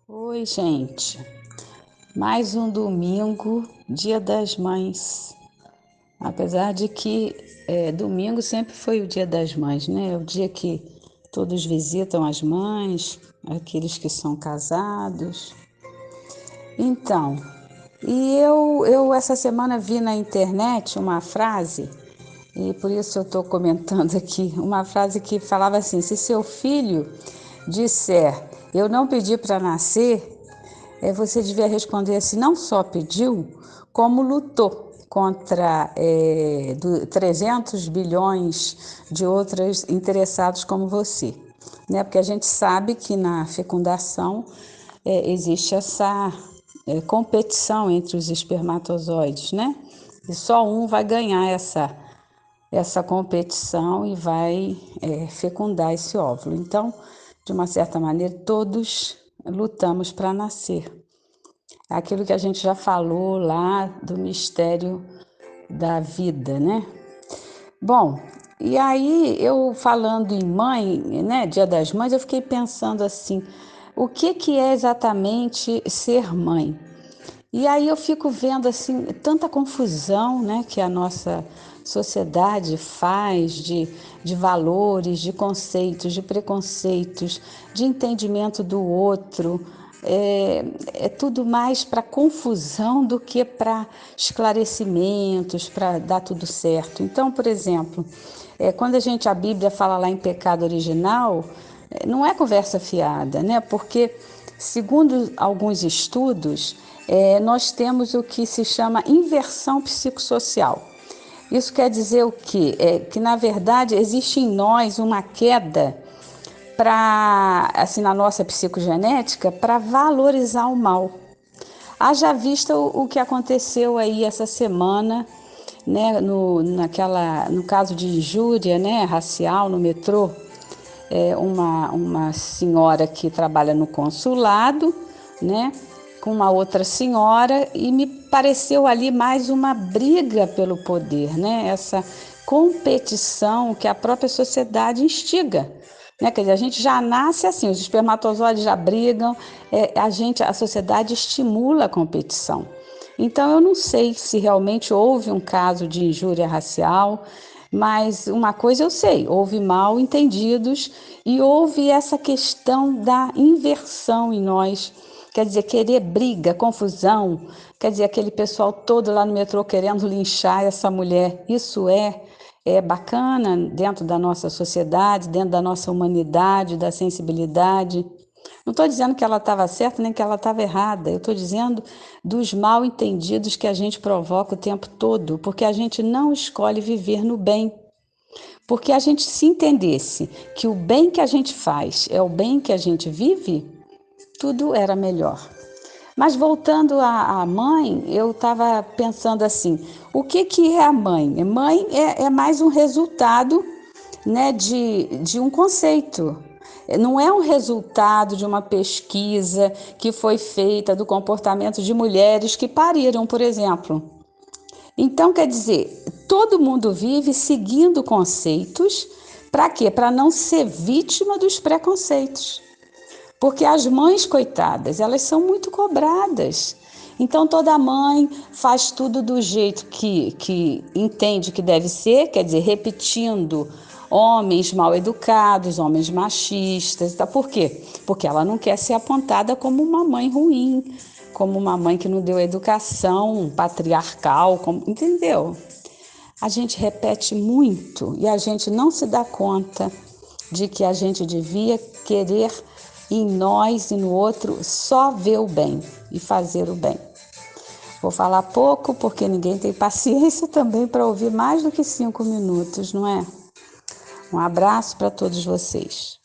Oi, gente. Mais um domingo, Dia das Mães. Apesar de que domingo sempre foi o Dia das Mães, né? É o dia que todos visitam as mães, aqueles que são casados. Então, eu essa semana vi na internet uma frase, e por isso eu estou comentando aqui, uma frase que falava assim: se seu filho disser, eu não pedi para nascer, você devia responder assim: não só pediu, como lutou contra 300 bilhões de outros interessados como você. Né? Porque a gente sabe que na fecundação existe essa competição entre os espermatozoides, né? E só um vai ganhar essa competição e vai fecundar esse óvulo. Então, de uma certa maneira, todos lutamos para nascer. É aquilo que a gente já falou lá do mistério da vida, né? Bom, e aí eu falando em mãe, né, Dia das Mães, eu fiquei pensando assim, o que é exatamente ser mãe? E aí eu fico vendo assim tanta confusão, né, que a nossa sociedade faz de valores, de conceitos, de preconceitos, de entendimento do outro. É tudo mais para confusão do que para esclarecimentos, para dar tudo certo. Então, por exemplo, quando a Bíblia fala lá em pecado original, não é conversa fiada, né? Porque, segundo alguns estudos, nós temos o que se chama inversão psicossocial. Isso quer dizer o quê? Que, na verdade, existe em nós uma queda assim, na nossa psicogenética, para valorizar o mal. Haja vista o que aconteceu aí essa semana, né, no caso de injúria, né, racial no metrô, uma senhora que trabalha no consulado, né, com uma outra senhora, e me pareceu ali mais uma briga pelo poder, né, essa competição que a própria sociedade instiga. Né? Quer dizer, a gente já nasce assim, os espermatozoides já brigam, a sociedade estimula a competição. Então, eu não sei se realmente houve um caso de injúria racial, mas uma coisa eu sei, houve mal entendidos e houve essa questão da inversão em nós. Quer dizer, querer briga, confusão, quer dizer, aquele pessoal todo lá no metrô querendo linchar essa mulher. Isso é bacana dentro da nossa sociedade, dentro da nossa humanidade, da sensibilidade. Não estou dizendo que ela estava certa nem que ela estava errada, eu estou dizendo dos mal entendidos que a gente provoca o tempo todo, porque a gente não escolhe viver no bem. Porque a gente se entendesse que o bem que a gente faz é o bem que a gente vive, tudo era melhor. Mas voltando à mãe, eu estava pensando assim, o que é a mãe? Mãe é mais um resultado, né, de um conceito. Não é um resultado de uma pesquisa que foi feita do comportamento de mulheres que pariram, por exemplo. Então, quer dizer, todo mundo vive seguindo conceitos, para quê? Para não ser vítima dos preconceitos. Porque as mães, coitadas, elas são muito cobradas. Então, toda mãe faz tudo do jeito que entende que deve ser, quer dizer, repetindo homens mal educados, homens machistas. Tá? Por quê? Porque ela não quer ser apontada como uma mãe ruim, como uma mãe que não deu educação patriarcal, entendeu? A gente repete muito e a gente não se dá conta de que a gente devia querer em nós e no outro só ver o bem e fazer o bem. Vou falar pouco porque ninguém tem paciência também para ouvir mais do que 5 minutos, não é? Um abraço para todos vocês.